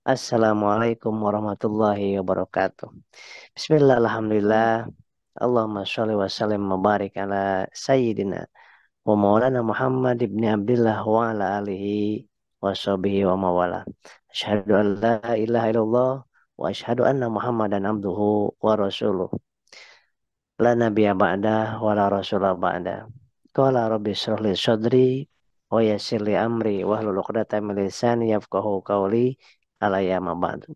Assalamualaikum warahmatullahi wabarakatuh. Bismillah, alhamdulillah. Allahumma sholli wa sallim wa barik ala sayyidina wa maulana Muhammad ibni Abdullah wa ala alihi wa sahbihi wa mawala. Asyhadu an la ilaha illallah wa asyhadu anna Muhammadan abduhu wa rasuluh. La nabiyya ba'da wa la rasulah ba'da. Qala rabbi shrah li sadri wa yassir li amri wa hlul 'uqdatam min lisani yafqahu qawli. Alaya ma ba'du.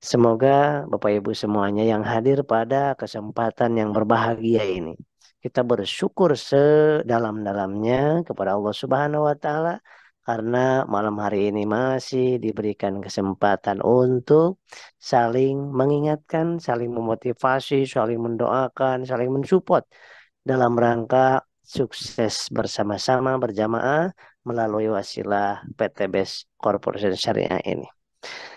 Semoga Bapak Ibu semuanya yang hadir pada kesempatan yang berbahagia ini. Kita bersyukur sedalam-dalamnya kepada Allah Subhanahu wa Ta'ala karena malam hari ini masih diberikan kesempatan untuk saling mengingatkan, saling memotivasi, saling mendoakan, saling mensupport dalam rangka sukses bersama-sama berjamaah melalui wasilah PTBS Corporation Syariah ini.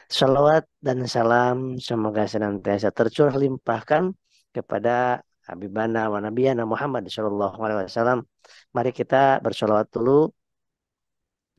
Salawat dan salam semoga senantiasa tercurah limpahkan kepada Habibana wa Nabiyana Muhammad Sallallahu Alaihi Wasallam. Mari kita bersolawat dulu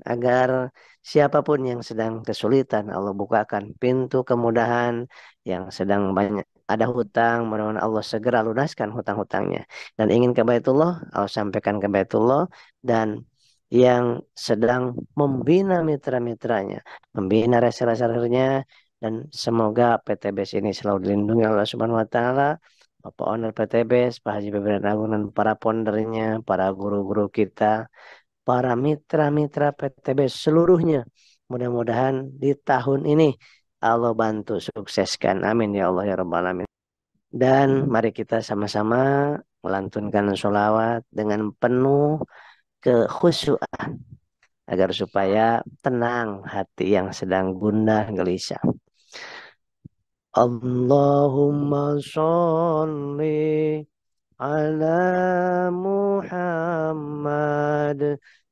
agar siapapun yang sedang kesulitan Allah bukakan pintu kemudahan, yang sedang banyak ada hutang, mudah-mudahan Allah segera lunaskan hutang-hutangnya, dan ingin ke Baitullah Allah sampaikan ke Baitullah, dan yang sedang membina mitra-mitranya, membina reseller-resellernya, dan semoga PTBS ini selalu dilindungi Allah Subhanahu wa taala. Bapak owner PTBS, Pak Haji Pimpinan Agung, dan para pondernya, para guru-guru kita, para mitra-mitra PTB seluruhnya. Mudah-mudahan di tahun ini Allah bantu sukseskan. Amin ya Allah ya Rabbal Alamin. Dan mari kita sama-sama melantunkan sholawat dengan penuh kekhusyuan agar supaya tenang hati yang sedang gundah gelisah. Allahumma sholli ala Muhammad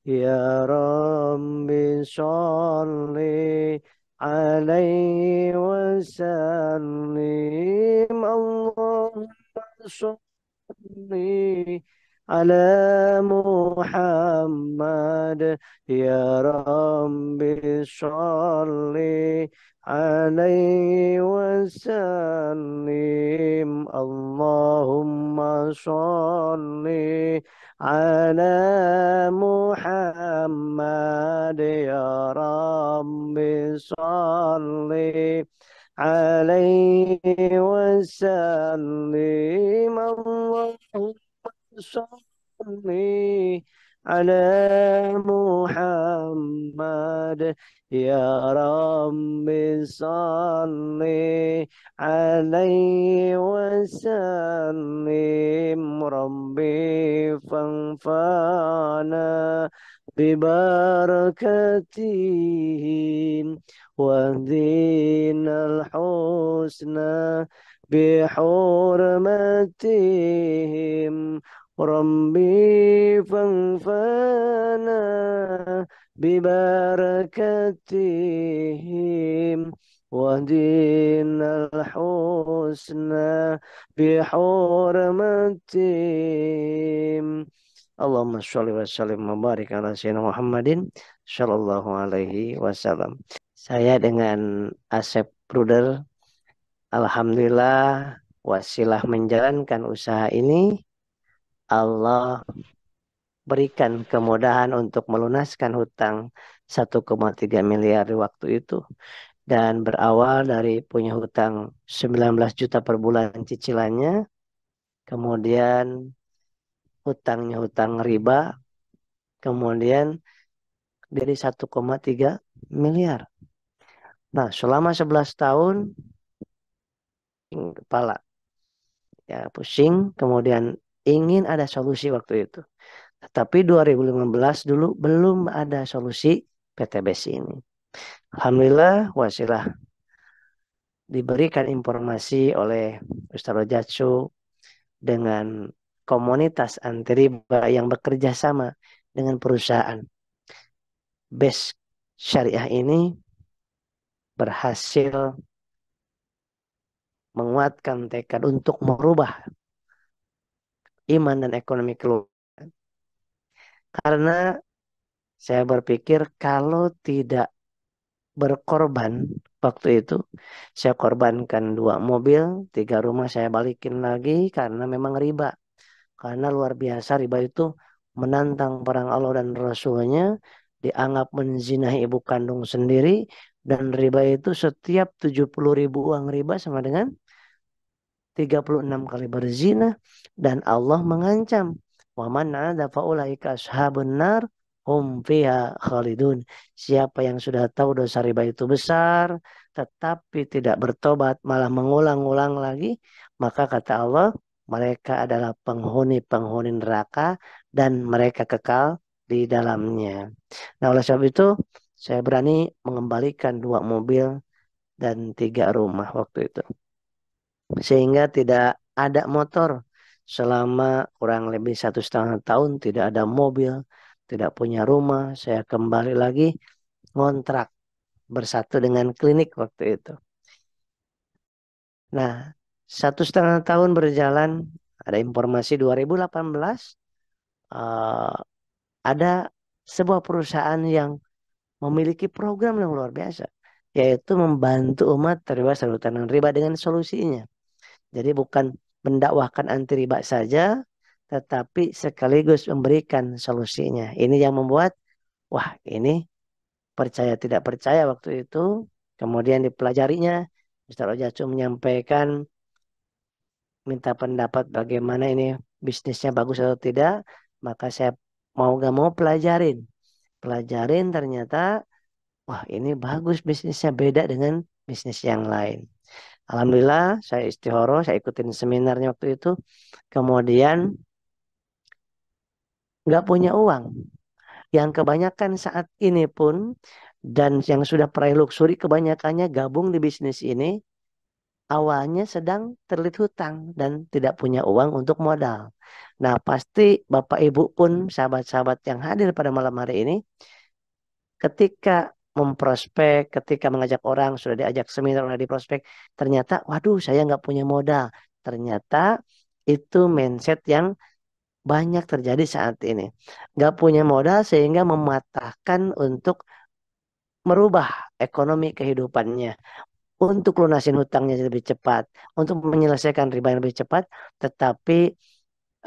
ya Rabbi sholli alaihi wasallim. Allahumma sholli ala Muhammad ya Rabbi sholli alaihi wasallim. Allahumma sholli ala Muhammad ya Rabbi sholli alaihi wasallim. Allahumma sholli ala Muhammad ya Rabbi salli alaihi wasallim. Rabbi fanfa'na bibarakatihim wahdina al-husna bihurmatihim. Rabbi fanfa'na bibarakatihim wahdina al-husna bihurmatihim. Allahumma sholli wa sallim wa barik ala sayyidina Muhammadin sallallahu alaihi wasallam. Saya dengan Asep Bruder, alhamdulillah wasilah menjalankan usaha ini Allah berikan kemudahan untuk melunaskan hutang 1,3 miliar di waktu itu. Dan berawal dari punya hutang 19 juta per bulan cicilannya. Kemudian hutangnya hutang riba. Kemudian dari 1,3 miliar. Nah, selama 11 tahun kepala ya pusing. Kemudian ingin ada solusi waktu itu. Tapi 2015 dulu belum ada solusi PTBS ini. Alhamdulillah wasilah diberikan informasi oleh Ustaz Rojatsu dengan komunitas anti riba yang bekerja sama dengan perusahaan BES Syariah ini berhasil menguatkan tekad untuk merubah iman dan ekonomi keluarga. Karena saya berpikir kalau tidak berkorban waktu itu. Saya korbankan 2 mobil, 3 rumah saya balikin lagi karena memang riba. Karena luar biasa riba itu menantang perang Allah dan Rasulnya, dianggap menzinahi ibu kandung sendiri, dan riba itu setiap 70 ribu uang riba sama dengan 36 kali berzina, dan Allah mengancam, wa man 'ada faulaika ashabun nar hum fiha khalidun. Siapa yang sudah tahu dosa riba itu besar tetapi tidak bertobat malah mengulang-ulang lagi, maka kata Allah, mereka adalah penghuni-penghuni neraka dan mereka kekal di dalamnya. Nah, oleh sebab itu saya berani mengembalikan 2 mobil dan 3 rumah waktu itu, sehingga tidak ada motor selama kurang lebih 1,5 tahun, tidak ada mobil, tidak punya rumah. Saya kembali lagi ngontrak bersatu dengan klinik waktu itu. Nah, 1,5 tahun berjalan, ada informasi 2018 eh, ada sebuah perusahaan yang memiliki program yang luar biasa, yaitu membantu umat terbebas dari hutang dan riba dengan solusinya. Jadi bukan mendakwahkan anti riba saja, tetapi sekaligus memberikan solusinya. Ini yang membuat, wah ini percaya tidak percaya waktu itu. Kemudian dipelajarinya, Ustaz Ojacu menyampaikan, minta pendapat bagaimana ini bisnisnya bagus atau tidak. Maka saya mau gak mau pelajarin. Pelajarin ternyata, wah ini bagus bisnisnya, beda dengan bisnis yang lain. Alhamdulillah saya istihoroh, saya ikutin seminarnya waktu itu. Kemudian nggak punya uang. Yang kebanyakan saat ini pun dan yang sudah peraih luxury kebanyakannya gabung di bisnis ini awalnya sedang terlilit hutang dan tidak punya uang untuk modal. Nah, pasti Bapak Ibu pun sahabat-sahabat yang hadir pada malam hari ini ketika memprospek, ketika mengajak orang, sudah diajak seminar, sudah diprospek, ternyata, waduh, saya nggak punya modal. Ternyata itu mindset yang banyak terjadi saat ini. Nggak punya modal sehingga mematahkan untuk merubah ekonomi kehidupannya, untuk lunasin hutangnya lebih cepat, untuk menyelesaikan riba yang lebih cepat, tetapi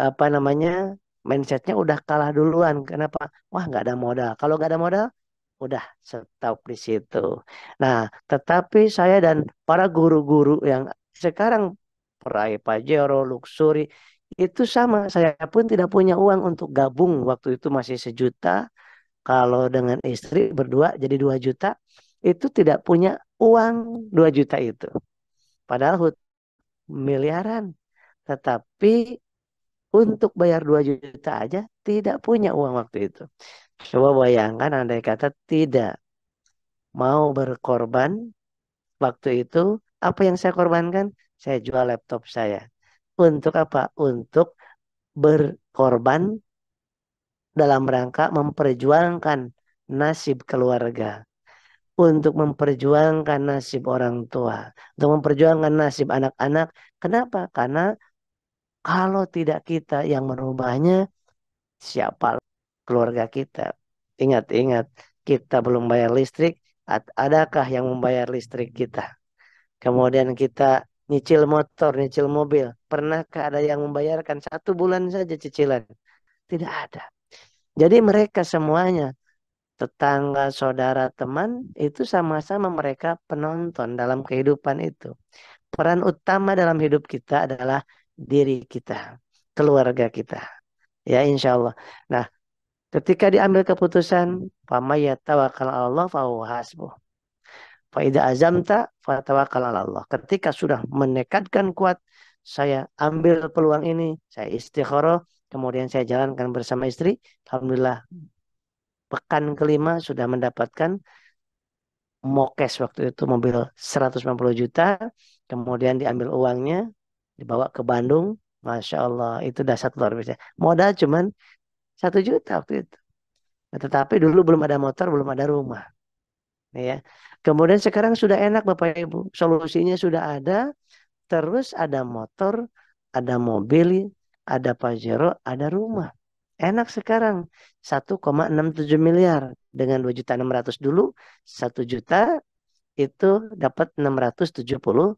apa namanya, mindsetnya udah kalah duluan. Kenapa? Wah, nggak ada modal. Kalau nggak ada modal, udah stop di situ. Nah, tetapi saya dan para guru-guru yang sekarang peraih Pajero, Luxury, itu sama. Saya pun tidak punya uang untuk gabung. Waktu itu masih 1 juta. Kalau dengan istri berdua jadi 2 juta. Itu tidak punya uang 2 juta itu. Padahal miliaran. Tetapi untuk bayar 2 juta aja tidak punya uang waktu itu. Coba bayangkan andai kata tidak mau berkorban waktu itu, apa yang saya korbankan? Saya jual laptop saya. Untuk apa? Untuk berkorban dalam rangka memperjuangkan nasib keluarga. Untuk memperjuangkan nasib orang tua. Untuk memperjuangkan nasib anak-anak. Kenapa? Karena kalau tidak kita yang merubahnya, siapa keluarga kita? Ingat-ingat, kita belum bayar listrik, adakah yang membayar listrik kita? Kemudian kita nyicil motor, nyicil mobil. Pernahkah ada yang membayarkan 1 bulan saja cicilan? Tidak ada. Jadi mereka semuanya, tetangga, saudara, teman, itu sama-sama mereka penonton dalam kehidupan itu. Peran utama dalam hidup kita adalah diri kita, keluarga kita. Ya, insya Allah. Nah, ketika diambil keputusan, "Faman yatawakkal 'ala Allah fahuwa hasbuh. Faida azamta fatawakkal 'ala Allah." Ketika sudah menekadkan kuat, saya ambil peluang ini, saya istikharah, kemudian saya jalankan bersama istri. Alhamdulillah, pekan kelima sudah mendapatkan mokes waktu itu, mobil 150 juta, kemudian diambil uangnya, dibawa ke Bandung. Masya Allah, itu dasar luar biasa. Modal cuman 1 juta waktu itu. Nah, tetapi dulu belum ada motor, belum ada rumah. Ya. Kemudian sekarang sudah enak Bapak Ibu. Solusinya sudah ada, terus ada motor, ada mobil, ada Pajero, ada rumah. Enak sekarang. 1,67 miliar dengan 2,6 juta dulu, 1 juta itu dapat 671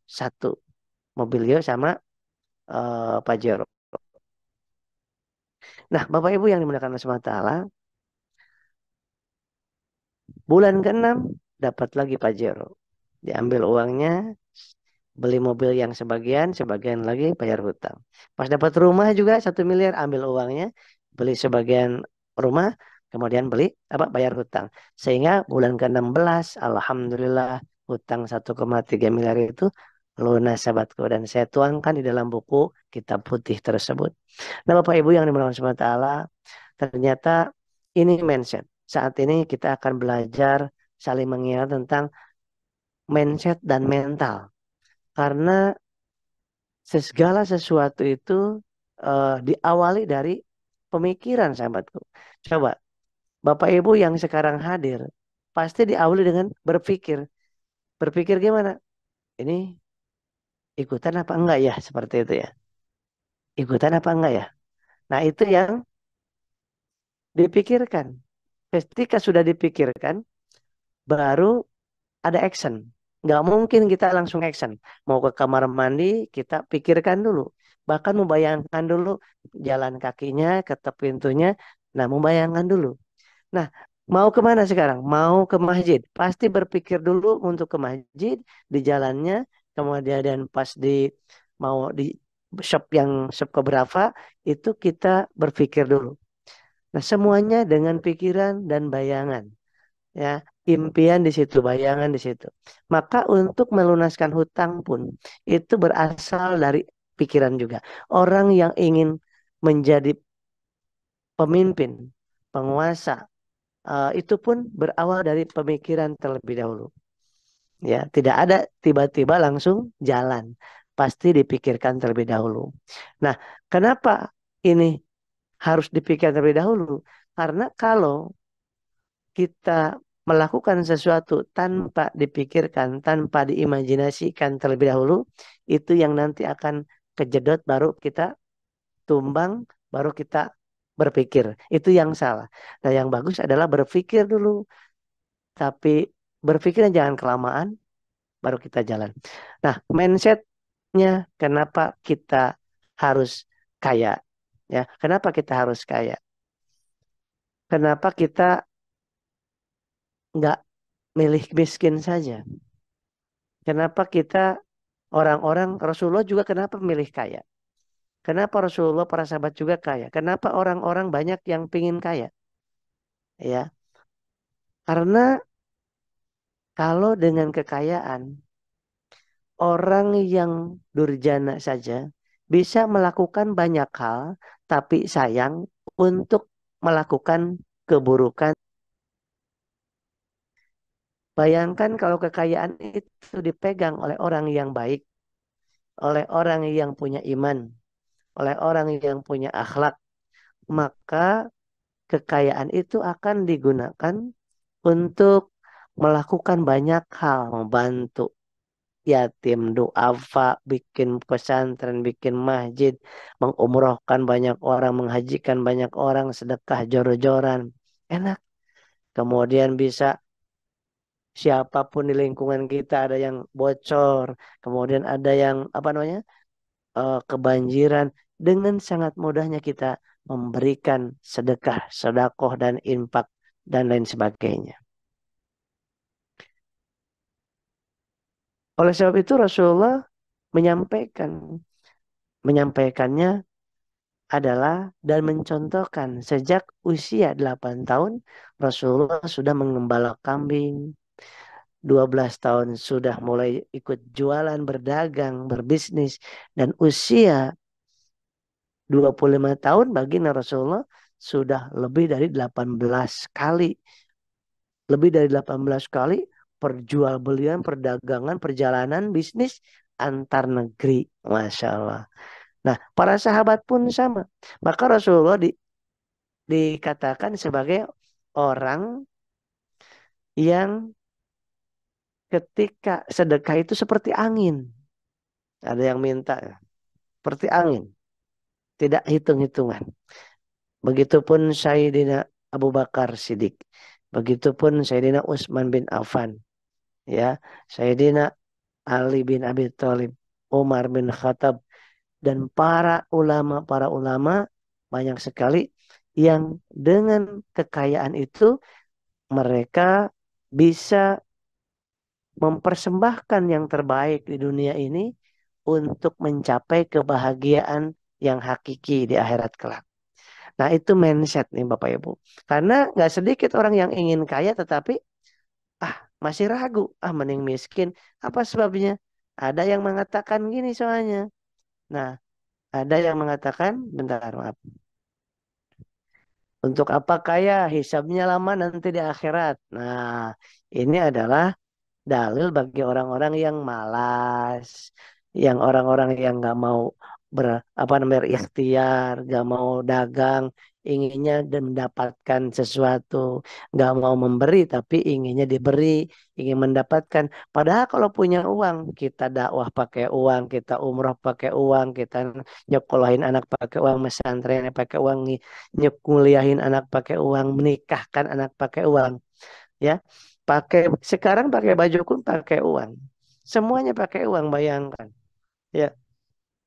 Mobilio sama Pajero. Nah, Bapak Ibu yang dimuliakan Allah Subhanahu wa taala, bulan ke-6 dapat lagi Pajero. Diambil uangnya, beli mobil yang sebagian, sebagian lagi bayar hutang. Pas dapat rumah juga 1 miliar, ambil uangnya, beli sebagian rumah, kemudian beli apa bayar hutang. Sehingga bulan ke-16, alhamdulillah hutang 1,3 miliar itu lunas sahabatku dan saya tuangkan di dalam buku kitab putih tersebut. Nah, Bapak Ibu yang dimuliakan Allah Subhanahu wa taala, ternyata ini mindset. Saat ini kita akan belajar saling mengingat tentang mindset dan mental. Karena segala sesuatu itu diawali dari pemikiran, sahabatku. Coba, Bapak Ibu yang sekarang hadir, pasti diawali dengan berpikir. Berpikir gimana? Ini ikutan apa enggak ya? Seperti itu ya. Ikutan apa enggak ya? Nah, itu yang dipikirkan. Ketika sudah dipikirkan, baru ada action. Nggak mungkin kita langsung action. Mau ke kamar mandi, kita pikirkan dulu. Bahkan membayangkan dulu jalan kakinya, ketuk pintunya. Nah, membayangkan dulu. Nah, mau kemana sekarang? Mau ke masjid. Pasti berpikir dulu untuk ke masjid, di jalannya. Kemudian dan pas di mau di shop keberapa, itu kita berpikir dulu. Nah, semuanya dengan pikiran dan bayangan ya, impian di situ, bayangan di situ. Maka untuk melunaskan hutang pun itu berasal dari pikiran juga. Orang yang ingin menjadi pemimpin, penguasa, itu pun berawal dari pemikiran terlebih dahulu. Ya, tidak ada tiba-tiba langsung jalan. Pasti dipikirkan terlebih dahulu. Nah, kenapa ini harus dipikirkan terlebih dahulu? Karena kalau kita melakukan sesuatu tanpa dipikirkan, tanpa diimajinasikan terlebih dahulu, itu yang nanti akan kejedot, baru kita tumbang, baru kita berpikir. Itu yang salah. Nah, yang bagus adalah berpikir dulu, tapi berpikirnya jangan kelamaan, baru kita jalan. Nah, mindsetnya kenapa kita harus kaya? Ya, kenapa kita harus kaya? Kenapa kita nggak milih miskin saja? Kenapa kita orang-orang Rasulullah juga kenapa memilih kaya? Kenapa Rasulullah para sahabat juga kaya? Kenapa orang-orang banyak yang pingin kaya? Ya, karena kalau dengan kekayaan orang yang durjana saja bisa melakukan banyak hal, tapi sayang untuk melakukan keburukan. Bayangkan kalau kekayaan itu dipegang oleh orang yang baik, oleh orang yang punya iman, oleh orang yang punya akhlak, maka kekayaan itu akan digunakan untuk melakukan banyak hal, membantu yatim, duafa, bikin pesantren, bikin masjid, mengumrohkan banyak orang, menghajikan banyak orang, sedekah jor-joran. Enak. Kemudian bisa siapapun di lingkungan kita ada yang bocor, kemudian ada yang apa namanya? Kebanjiran, dengan sangat mudahnya kita memberikan sedekah, sedekah dan infak dan lain sebagainya. Oleh sebab itu Rasulullah menyampaikan, menyampaikannya adalah dan mencontohkan sejak usia 8 tahun Rasulullah sudah mengembala kambing, 12 tahun sudah mulai ikut jualan, berdagang, berbisnis, dan usia 25 tahun baginda Rasulullah sudah lebih dari 18 kali. Lebih dari 18 kali perjualbelian, perdagangan, perjalanan, bisnis antar negeri. Masya Allah. Nah, para sahabat pun sama. Maka Rasulullah dikatakan sebagai orang yang ketika sedekah itu seperti angin. Ada yang minta, seperti angin. Tidak hitung-hitungan. Begitupun Sayyidina Abu Bakar Siddiq. Begitupun Sayyidina Utsman bin Affan. ya, Sayyidina Ali bin Abi Thalib, Umar bin Khattab, dan para ulama banyak sekali yang dengan kekayaan itu mereka bisa mempersembahkan yang terbaik di dunia ini untuk mencapai kebahagiaan yang hakiki di akhirat kelak. Nah, itu mindset nih Bapak Ibu. Karena nggak sedikit orang yang ingin kaya tetapi masih ragu, mending miskin. Apa sebabnya? Ada yang mengatakan gini soalnya. Nah, ada yang mengatakan, bentar maaf. Untuk apa kaya? Hisabnya lama nanti di akhirat. Nah, ini adalah dalil bagi orang-orang yang malas, yang orang-orang yang nggak mau apa namanya ikhtiar, nggak mau dagang, inginnya dan mendapatkan sesuatu, nggak mau memberi tapi inginnya diberi, ingin mendapatkan. Padahal kalau punya uang, kita dakwah pakai uang, kita umroh pakai uang, kita nyekolahin anak pakai uang, pesantren pakai uang, nyekuliahin anak pakai uang, menikahkan anak pakai uang, ya. Sekarang pakai baju pun pakai uang. Semuanya pakai uang, bayangkan. Ya,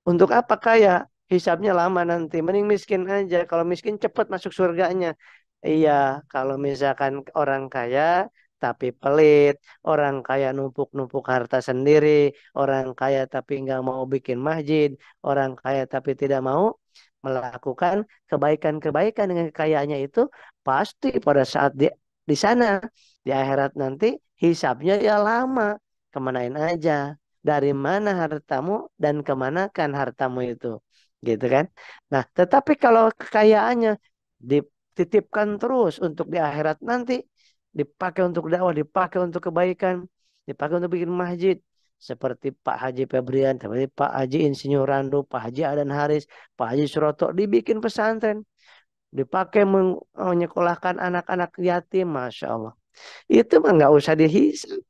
untuk apa kaya? Hisabnya lama nanti. Mending miskin aja. Kalau miskin cepat masuk surganya. Iya, kalau misalkan orang kaya tapi pelit, orang kaya numpuk-numpuk harta sendiri, orang kaya tapi nggak mau bikin masjid, orang kaya tapi tidak mau melakukan kebaikan-kebaikan dengan kekayaannya itu, pasti pada saat di sana di akhirat nanti hisabnya ya lama. Kemanain aja? Dari mana hartamu dan kemanakan hartamu itu, gitu kan? Nah, tetapi kalau kekayaannya dititipkan terus untuk di akhirat nanti, dipakai untuk dakwah, dipakai untuk kebaikan, dipakai untuk bikin masjid, seperti Pak Haji Febrian, seperti Pak Haji Insinyur Rando, Pak Haji Adan Haris, Pak Haji Suroto, dibikin pesantren, dipakai menyekolahkan anak-anak yatim, masya Allah. Itu mah nggak usah dihisab.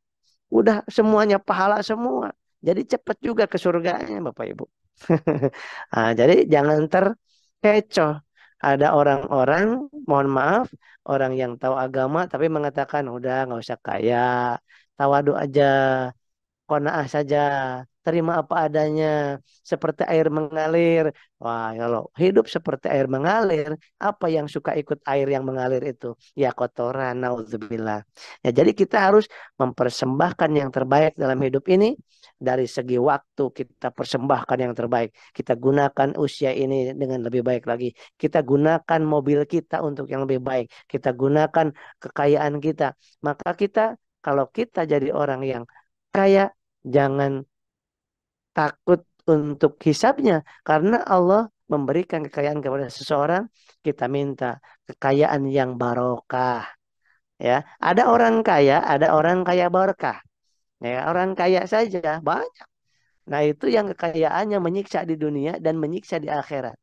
Udah semuanya pahala semua. Jadi cepat juga ke surganya Bapak Ibu. Jadi jangan terkecoh. Ada orang-orang, mohon maaf, orang yang tahu agama tapi mengatakan udah nggak usah kaya, tawadu aja, qanaah saja, terima apa adanya, seperti air mengalir. Wah, kalau hidup seperti air mengalir, apa yang suka ikut air yang mengalir itu? Ya kotoran, naudzubillah. Ya, jadi kita harus mempersembahkan yang terbaik dalam hidup ini. Dari segi waktu kita persembahkan yang terbaik. Kita gunakan usia ini dengan lebih baik lagi. Kita gunakan mobil kita untuk yang lebih baik. Kita gunakan kekayaan kita. Maka kalau kita jadi orang yang kaya, jangan takut untuk hisabnya karena Allah memberikan kekayaan kepada seseorang, kita minta kekayaan yang barokah, ya. Ada orang kaya barokah, ya, orang kaya saja banyak. Nah, itu yang kekayaannya menyiksa di dunia dan menyiksa di akhirat.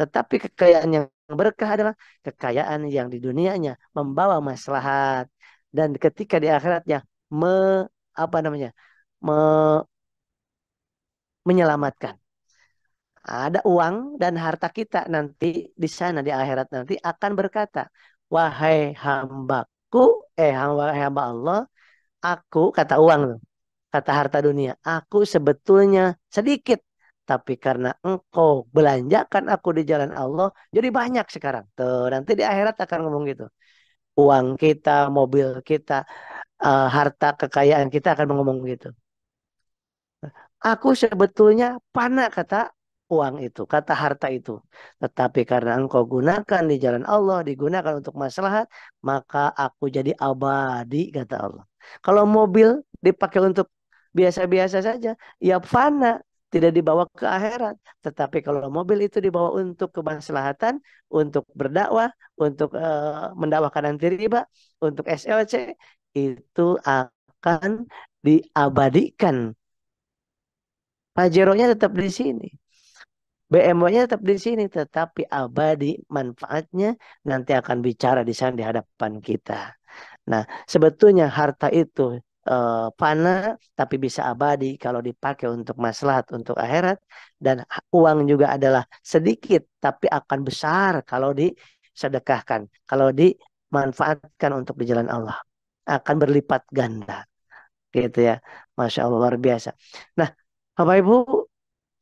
Tetapi kekayaan yang berkah adalah kekayaan yang di dunianya membawa maslahat dan ketika di akhiratnya me apa namanya? Menyelamatkan. Ada uang dan harta kita nanti di sana di akhirat nanti akan berkata, wahai hambaku, hamba Allah, aku kata uang tuh, kata harta dunia, aku sebetulnya sedikit, tapi karena engkau belanjakan aku di jalan Allah, jadi banyak sekarang. Tuh, nanti di akhirat akan ngomong gitu. Uang kita, mobil kita, harta kekayaan kita akan ngomong gitu. Aku sebetulnya panah kata uang itu, kata harta itu. Tetapi karena engkau gunakan di jalan Allah, digunakan untuk maslahat, maka aku jadi abadi, kata Allah. Kalau mobil dipakai untuk biasa-biasa saja, ya fana, tidak dibawa ke akhirat. Tetapi kalau mobil itu dibawa untuk kemaslahatan, untuk berdakwah, untuk mendakwahkan anti riba, untuk SLC, itu akan diabadikan. Pajero-nya tetap di sini. BMW-nya tetap di sini, tetapi abadi manfaatnya nanti akan bicara di sana di hadapan kita. Nah, sebetulnya harta itu fana, tapi bisa abadi kalau dipakai untuk maslahat, untuk akhirat. Dan uang juga adalah sedikit, tapi akan besar kalau disedekahkan, kalau dimanfaatkan untuk di jalan Allah. Akan berlipat ganda. gitu ya. Masya Allah luar biasa. Nah, Bapak Ibu,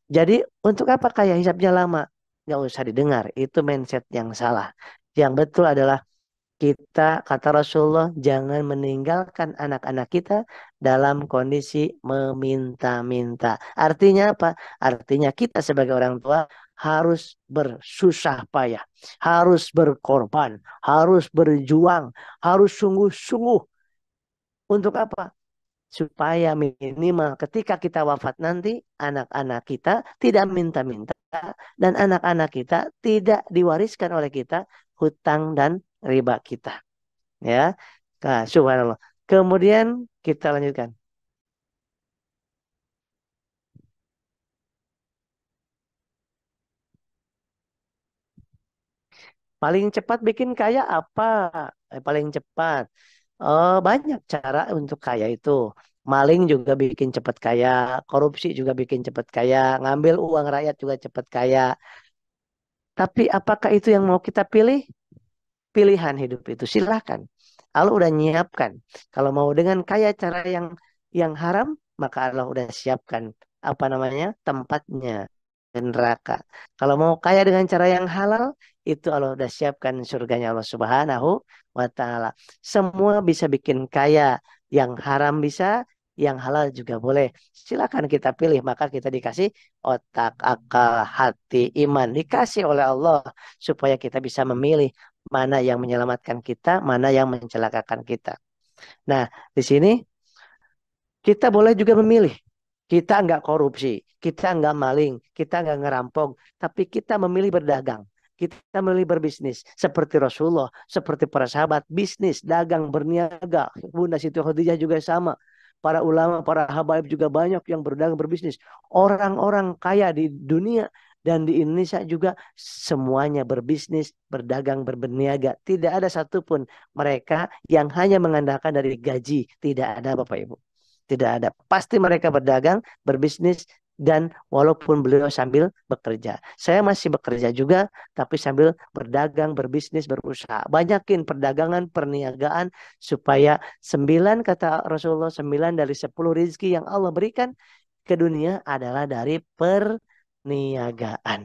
jadi untuk apa kaya hisapnya lama? Nggak usah didengar, itu mindset yang salah. Yang betul adalah kita, kata Rasulullah, jangan meninggalkan anak-anak kita dalam kondisi meminta-minta. Artinya apa? Artinya kita sebagai orang tua harus bersusah payah, harus berkorban, harus berjuang, harus sungguh-sungguh. Untuk apa? Supaya minimal ketika kita wafat nanti, anak-anak kita tidak minta-minta dan anak-anak kita tidak diwariskan oleh kita hutang dan riba kita. Ya, nah, subhanallah. Kemudian kita lanjutkan. Paling cepat bikin kaya apa? Paling cepat. Oh, banyak cara untuk kaya itu. Maling juga bikin cepat kaya, korupsi juga bikin cepat kaya, ngambil uang rakyat juga cepat kaya. Tapi apakah itu yang mau kita pilih? Pilihan hidup itu silahkan. Allah udah nyiapkan. Kalau mau dengan kaya cara yang haram, maka Allah udah siapkan apa namanya tempatnya di neraka. Kalau mau kaya dengan cara yang halal, itu Allah udah siapkan surganya Allah Subhanahu wa Ta'ala. Semua bisa bikin kaya, yang haram bisa, yang halal juga boleh. Silakan kita pilih, maka kita dikasih otak, akal, hati, iman, dikasih oleh Allah supaya kita bisa memilih mana yang menyelamatkan kita, mana yang mencelakakan kita. Nah, di sini kita boleh juga memilih. Kita nggak korupsi, kita nggak maling, kita nggak ngerampok, tapi kita memilih berdagang. Kita memilih berbisnis seperti Rasulullah, seperti para sahabat, bisnis, dagang, berniaga. Bunda Siti Khadijah juga sama. Para ulama, para habaib juga banyak yang berdagang, berbisnis. Orang-orang kaya di dunia dan di Indonesia juga semuanya berbisnis, berdagang, berniaga. Tidak ada satupun mereka yang hanya mengandalkan dari gaji. Tidak ada Bapak Ibu. Tidak ada. Pasti mereka berdagang, berbisnis, dan walaupun beliau sambil bekerja. Saya masih bekerja juga, tapi sambil berdagang, berbisnis, berusaha. Banyakin perdagangan, perniagaan, supaya 9, kata Rasulullah, 9 dari 10 rizki yang Allah berikan ke dunia adalah dari perniagaan.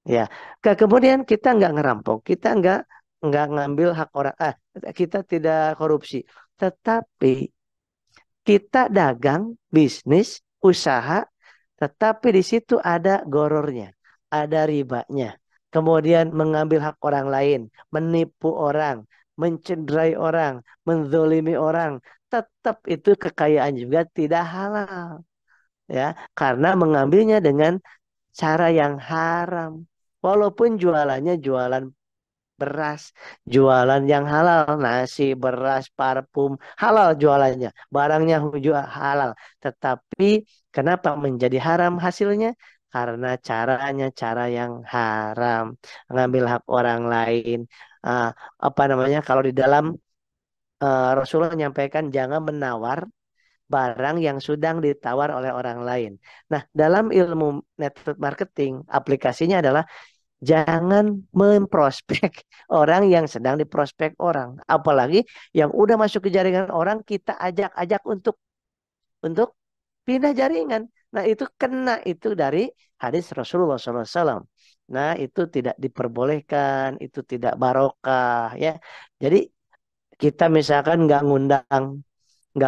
Ya, kemudian kita nggak ngerampok, kita nggak ngambil hak orang, kita tidak korupsi, tetapi kita dagang, bisnis, usaha, tetapi di situ ada gorornya, ada ribanya. Kemudian mengambil hak orang lain, menipu orang, mencederai orang, menzolimi orang. Tetap itu kekayaan juga tidak halal. Ya, karena mengambilnya dengan cara yang haram. Walaupun jualannya jualan beras, jualan yang halal, nasi, beras, parfum, halal jualannya, barangnya juga halal. Tetapi kenapa menjadi haram hasilnya? Karena caranya cara yang haram, ngambil hak orang lain. Ah, apa namanya? Kalau di dalam Rasulullah menyampaikan jangan menawar barang yang sedang ditawar oleh orang lain. Nah, dalam ilmu network marketing, aplikasinya adalah jangan memprospek orang yang sedang diprospek orang. Apalagi yang udah masuk ke jaringan orang, kita ajak-ajak untuk pindah jaringan. Nah, itu kena itu dari hadis Rasulullah SAW. Nah, itu tidak diperbolehkan, itu tidak barokah ya. Jadi kita misalkan nggak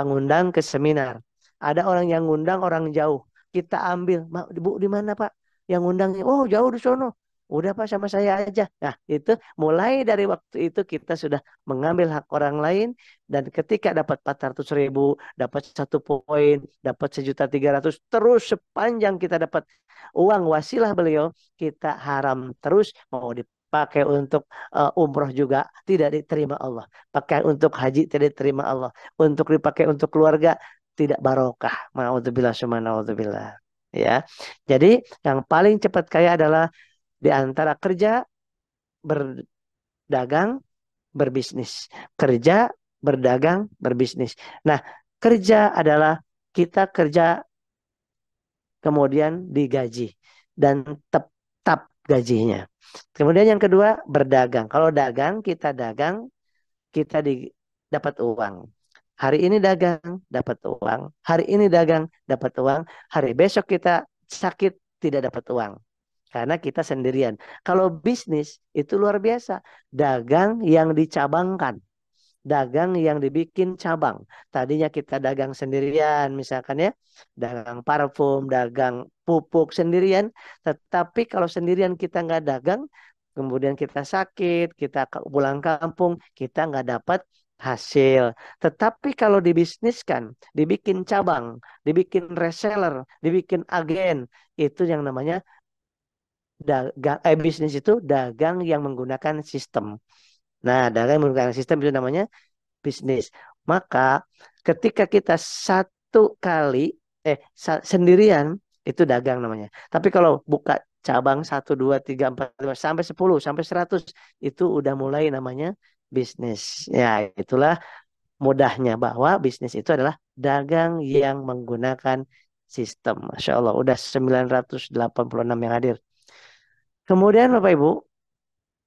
ngundang ke seminar. Ada orang yang ngundang orang jauh. Kita ambil, Bu di mana Pak? Yang ngundangnya, oh jauh di sono. Udah Pak sama saya aja. Nah itu mulai dari waktu itu kita sudah mengambil hak orang lain dan ketika dapat 400.000, dapat 1 poin, dapat 1.300.000, terus sepanjang kita dapat uang wasilah beliau, kita haram terus mau dipakai untuk umroh juga tidak diterima Allah. Pakai untuk haji tidak diterima Allah, untuk dipakai untuk keluarga tidak barokah. Ma'udzubillah summa na'udzubillah. Ya. Jadi yang paling cepat kaya adalah di antara kerja, berdagang, berbisnis. Kerja, berdagang, berbisnis. Nah, kerja adalah kita kerja kemudian digaji dan tetap gajinya. Kemudian yang kedua, berdagang. Kalau dagang, kita dagang, kita dapat uang. Hari ini dagang, dapat uang. Hari ini dagang, dapat uang. Hari besok kita sakit, tidak dapat uang. Karena kita sendirian. Kalau bisnis itu luar biasa. Dagang yang dicabangkan. Dagang yang dibikin cabang. Tadinya kita dagang sendirian, misalkan ya. Dagang parfum, dagang pupuk sendirian. Tetapi kalau sendirian kita nggak dagang, kemudian kita sakit, kita pulang kampung, kita nggak dapat hasil. Tetapi kalau dibisniskan, dibikin cabang, dibikin reseller, dibikin agen, itu yang namanya dagang, bisnis itu dagang yang menggunakan sistem. Nah, dagang yang menggunakan sistem itu namanya bisnis. Maka ketika kita satu kali sendirian itu dagang namanya. Tapi kalau buka cabang satu 2 3 4 5 sampai 10 sampai 100 itu udah mulai namanya bisnis. Ya, itulah mudahnya bahwa bisnis itu adalah dagang yang menggunakan sistem. Masya Allah, udah 986 yang hadir. Kemudian Bapak Ibu,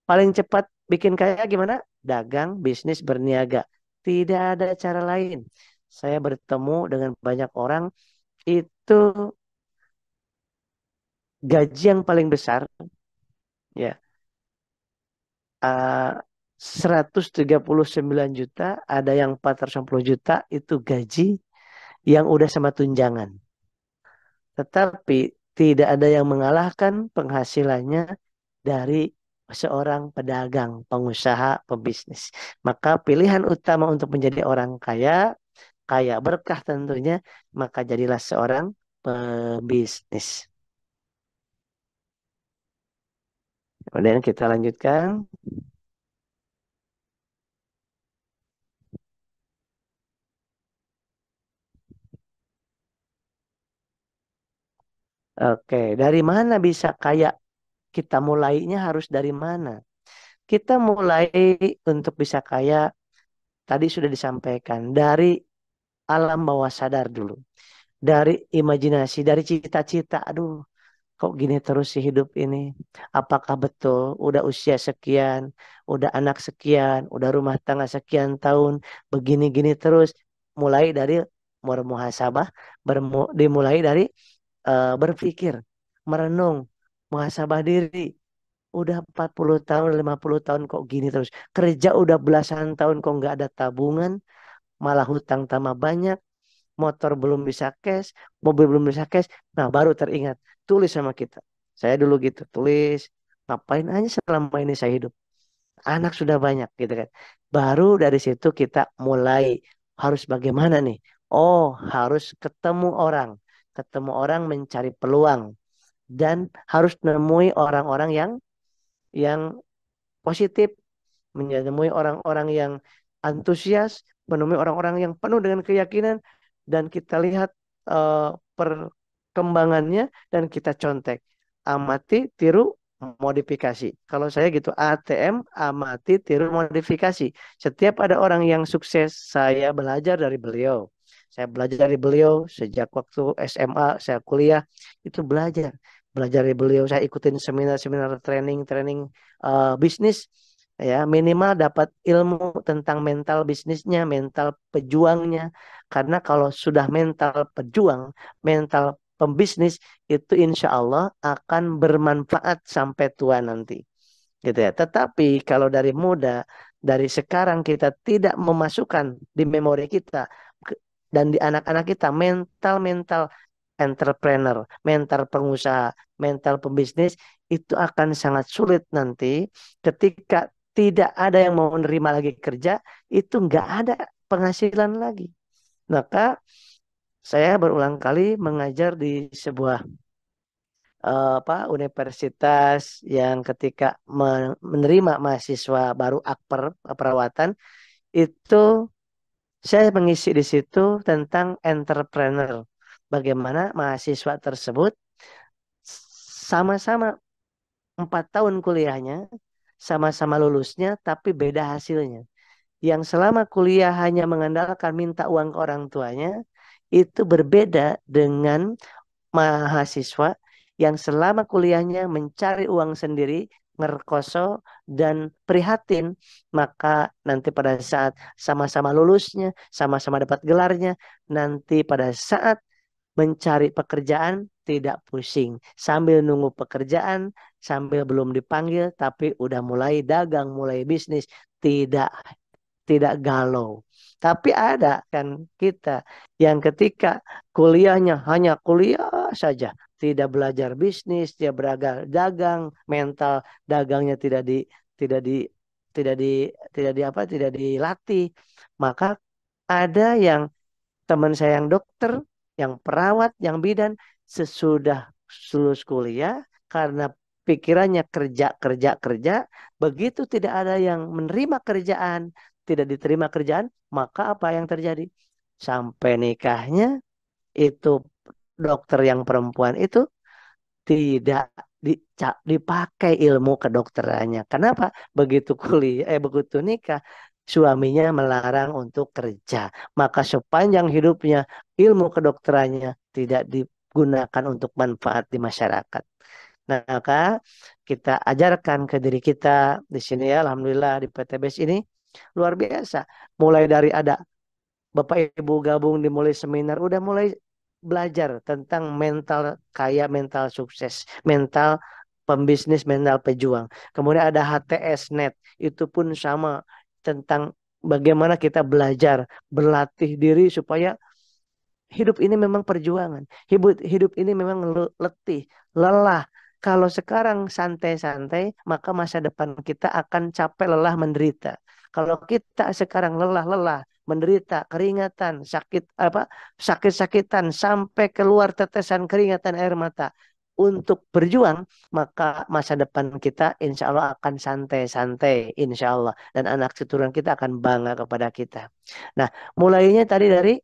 paling cepat bikin kaya gimana? Dagang, bisnis, berniaga. Tidak ada cara lain. Saya bertemu dengan banyak orang itu gaji yang paling besar ya, eh, 139 juta, ada yang 460 juta itu gaji yang udah sama tunjangan. Tetapi tidak ada yang mengalahkan penghasilannya dari seorang pedagang, pengusaha, pebisnis. Maka pilihan utama untuk menjadi orang kaya, kaya berkah tentunya, maka jadilah seorang pebisnis. Kemudian kita lanjutkan. Oke, dari mana bisa kaya? Kita mulainya harus dari mana? Kita mulai untuk bisa kaya, tadi sudah disampaikan, dari alam bawah sadar dulu. Dari imajinasi, dari cita-cita. Aduh, kok gini terus sih hidup ini? Apakah betul udah usia sekian, udah anak sekian, udah rumah tangga sekian tahun, begini-gini terus? Mulai dari bermuhasabah, dimulai dari berpikir, merenung, muhasabah diri. Udah 40 tahun, 50 tahun kok gini terus. Kerja udah belasan tahun kok nggak ada tabungan, malah hutang tambah banyak, motor belum bisa cash, mobil belum bisa cash. Nah, baru teringat, tulis sama kita. Saya dulu gitu, tulis, ngapain aja selama ini saya hidup. Anak sudah banyak gitu kan. Baru dari situ kita mulai harus bagaimana nih? Oh, harus ketemu orang. Ketemu orang mencari peluang dan harus nemui orang-orang yang positif, menemui orang-orang yang antusias, menemui orang-orang yang penuh dengan keyakinan, dan kita lihat perkembangannya dan kita contek. Amati, tiru, modifikasi. Kalau saya gitu, ATM, amati, tiru, modifikasi. Setiap ada orang yang sukses, saya belajar dari beliau. Saya belajar dari beliau sejak waktu SMA, saya kuliah, itu belajar. Belajar dari beliau, saya ikutin seminar-seminar training-training bisnis, ya minimal dapat ilmu tentang mental bisnisnya, mental pejuangnya. Karena kalau sudah mental pejuang, mental pembisnis, itu insya Allah akan bermanfaat sampai tua nanti, gitu ya. Tetapi kalau dari muda, dari sekarang kita tidak memasukkan di memori kita dan di anak-anak kita mental-mental entrepreneur, mental pengusaha, mental pembisnis, itu akan sangat sulit nanti ketika tidak ada yang mau menerima lagi kerja, itu nggak ada penghasilan lagi. Maka saya berulang kali mengajar di sebuah universitas yang ketika menerima mahasiswa baru akper perawatan, itu saya mengisi di situ tentang entrepreneur. Bagaimana mahasiswa tersebut sama-sama 4 tahun kuliahnya, sama-sama lulusnya, tapi beda hasilnya. Yang selama kuliah hanya mengandalkan minta uang ke orang tuanya, itu berbeda dengan mahasiswa yang selama kuliahnya mencari uang sendiri, ngerkoso dan prihatin, maka nanti pada saat sama-sama lulusnya, sama-sama dapat gelarnya, nanti pada saat mencari pekerjaan tidak pusing. Sambil nunggu pekerjaan, sambil belum dipanggil, tapi udah mulai dagang, mulai bisnis, tidak tidak galau. Tapi ada kan kita yang ketika kuliahnya hanya kuliah saja, tidak belajar bisnis, dia beragal dagang, mental dagangnya tidak di tidak di tidak di apa tidak dilatih. Maka ada yang teman saya yang dokter, yang perawat, yang bidan sesudah lulus kuliah karena pikirannya kerja kerja kerja, begitu tidak ada yang menerima kerjaan, tidak diterima kerjaan, maka apa yang terjadi? Sampai nikahnya itu dokter yang perempuan itu tidak dipakai ilmu kedokterannya. Kenapa? Begitu kuliah, begitu nikah, suaminya melarang untuk kerja. Maka sepanjang hidupnya ilmu kedokterannya tidak digunakan untuk manfaat di masyarakat. Nah, maka kita ajarkan ke diri kita di sini ya, alhamdulillah di PTBS ini luar biasa. Mulai dari ada Bapak Ibu gabung di mulai seminar, udah mulai belajar tentang mental kaya, mental sukses, mental pembisnis, mental pejuang. Kemudian ada HTS Net, itu pun sama tentang bagaimana kita belajar, berlatih diri supaya hidup ini memang perjuangan. Hidup ini memang letih, lelah. Kalau sekarang santai-santai, maka masa depan kita akan capek, lelah, menderita. Kalau kita sekarang lelah-lelah, menderita, keringatan, sakit apa, sakit-sakitan sampai keluar tetesan keringatan air mata untuk berjuang, maka masa depan kita insya Allah akan santai-santai, insya Allah. Dan anak keturunan kita akan bangga kepada kita. Nah, mulainya tadi dari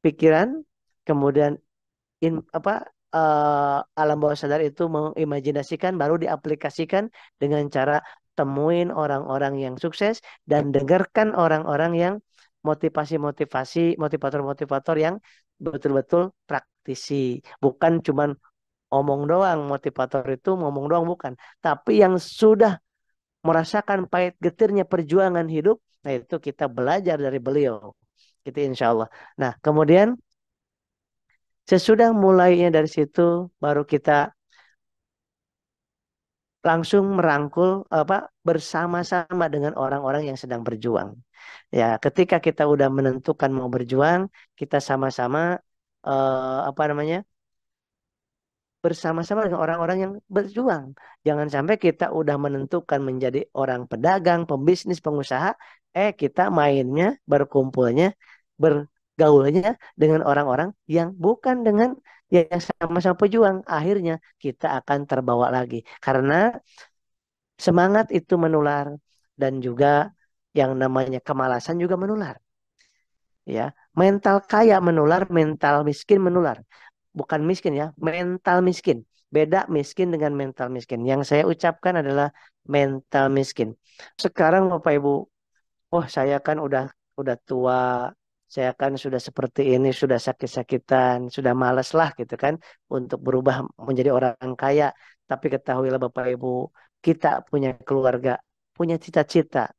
pikiran, kemudian alam bawah sadar itu mengimajinasikan, baru diaplikasikan dengan cara temuin orang-orang yang sukses dan dengarkan orang-orang yang motivasi-motivasi, motivator-motivator yang betul-betul praktisi, bukan cuman omong doang. Motivator itu ngomong doang bukan, tapi yang sudah merasakan pahit getirnya perjuangan hidup. Nah, itu kita belajar dari beliau. Gitu insya Allah. Nah, kemudian sesudah mulainya dari situ, baru kita langsung merangkul bersama-sama dengan orang-orang yang sedang berjuang. Ya, ketika kita udah menentukan mau berjuang, kita sama-sama apa namanya? Bersama-sama dengan orang-orang yang berjuang. Jangan sampai kita udah menentukan menjadi orang pedagang, pembisnis, pengusaha, kita mainnya, berkumpulnya, bergaulnya dengan orang-orang yang bukan dengan yang sama-sama pejuang. Akhirnya kita akan terbawa lagi. Karena semangat itu menular dan juga yang namanya kemalasan juga menular. Ya, mental kaya menular, mental miskin menular. Bukan miskin ya, mental miskin. Beda miskin dengan mental miskin. Yang saya ucapkan adalah mental miskin. Sekarang Bapak Ibu, oh saya kan udah tua, saya kan sudah seperti ini, sudah sakit-sakitan, sudah malas lah gitu kan untuk berubah menjadi orang kaya. Tapi ketahuilah Bapak Ibu, kita punya keluarga, punya cita-cita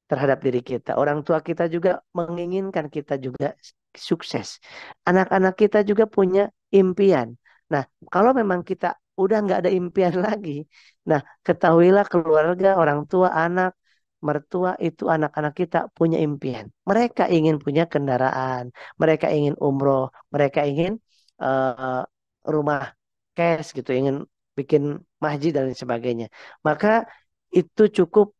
terhadap diri kita. Orang tua kita juga menginginkan kita juga sukses. Anak-anak kita juga punya impian. Nah, kalau memang kita udah nggak ada impian lagi, nah ketahuilah keluarga, orang tua, anak, mertua itu anak-anak kita punya impian. Mereka ingin punya kendaraan, mereka ingin umroh, mereka ingin eh, rumah cash gitu, ingin bikin masjid dan lain sebagainya. Maka itu cukup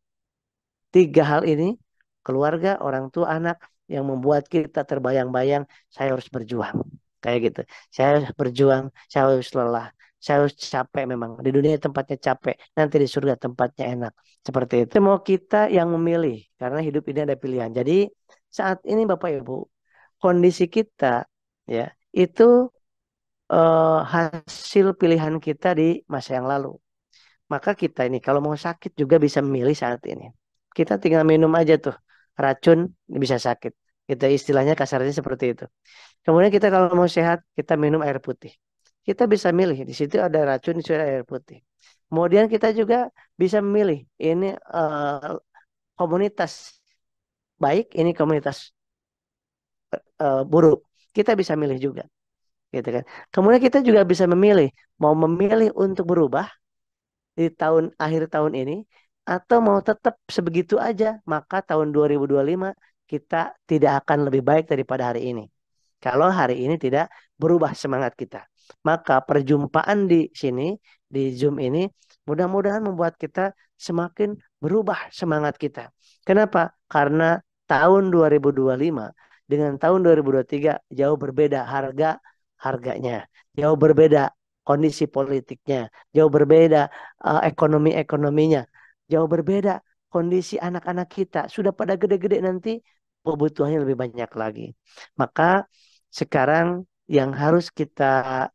tiga hal ini, keluarga, orang tua, anak, yang membuat kita terbayang-bayang, saya harus berjuang. Kayak gitu. Saya harus berjuang, saya harus lelah, saya harus capek memang. Di dunia tempatnya capek, nanti di surga tempatnya enak. Seperti itu. Mau kita yang memilih, karena hidup ini ada pilihan. Jadi saat ini Bapak Ibu, kondisi kita ya itu hasil pilihan kita di masa yang lalu. Maka kita ini kalau mau sakit juga bisa memilih saat ini. Kita tinggal minum aja tuh racun bisa sakit. Kita istilahnya kasarnya seperti itu. Kemudian kita kalau mau sehat kita minum air putih. Kita bisa milih di situ ada racun, di situ ada air putih. Kemudian kita juga bisa memilih ini komunitas baik, ini komunitas buruk. Kita bisa milih juga, gitu kan. Kemudian kita juga bisa memilih mau memilih untuk berubah di akhir tahun ini atau mau tetap sebegitu aja, maka tahun 2025 kita tidak akan lebih baik daripada hari ini. Kalau hari ini tidak berubah semangat kita. Maka perjumpaan di sini, di Zoom ini, mudah-mudahan membuat kita semakin berubah semangat kita. Kenapa? Karena tahun 2025 dengan tahun 2023 jauh berbeda harganya, jauh berbeda kondisi politiknya, jauh berbeda ekonomi-ekonominya, jauh berbeda kondisi anak-anak kita. Sudah pada gede-gede nanti, kebutuhannya lebih banyak lagi. Maka sekarang yang harus kita,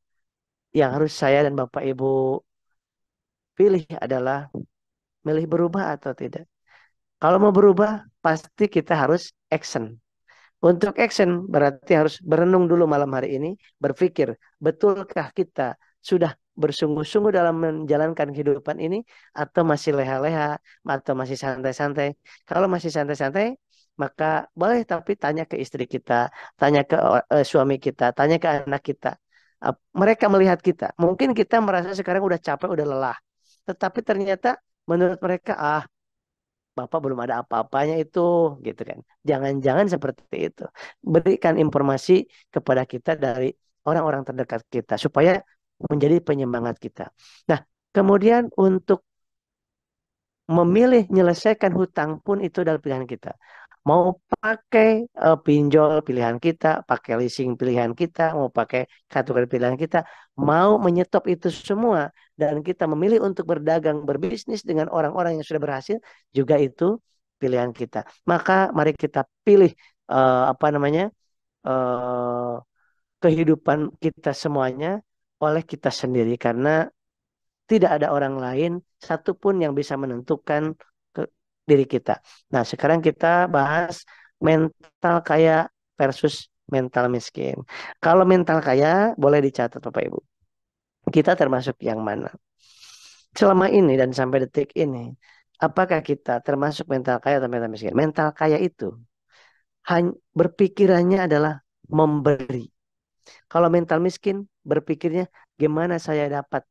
yang harus saya dan Bapak Ibu pilih adalah milih berubah atau tidak. Kalau mau berubah, pasti kita harus action. Untuk action berarti harus berenung dulu malam hari ini, berpikir, betulkah kita sudah bersungguh-sungguh dalam menjalankan kehidupan ini atau masih leha-leha atau masih santai-santai. Kalau masih santai-santai, maka boleh tapi tanya ke istri kita, tanya ke suami kita, tanya ke anak kita. Mereka melihat kita. Mungkin kita merasa sekarang udah capek, udah lelah. Tetapi ternyata menurut mereka, Bapak belum ada apa-apanya itu, gitu kan. Jangan-jangan seperti itu. Berikan informasi kepada kita dari orang-orang terdekat kita supaya menjadi penyemangat kita. Nah, kemudian untuk memilih menyelesaikan hutang pun itu adalah pilihan kita. Mau pakai pinjol pilihan kita, pakai leasing pilihan kita, mau pakai kartu kredit pilihan kita, mau menyetop itu semua dan kita memilih untuk berdagang, berbisnis dengan orang-orang yang sudah berhasil, juga itu pilihan kita. Maka mari kita pilih apa namanya eh, kehidupan kita semuanya oleh kita sendiri karena tidak ada orang lain satupun yang bisa menentukan ke diri kita. Nah, sekarang kita bahas mental kaya versus mental miskin. Kalau mental kaya boleh dicatat Bapak Ibu. Kita termasuk yang mana? Selama ini dan sampai detik ini, apakah kita termasuk mental kaya atau mental miskin? Mental kaya itu hanya berpikirannya adalah memberi. Kalau mental miskin berpikirnya gimana saya dapat,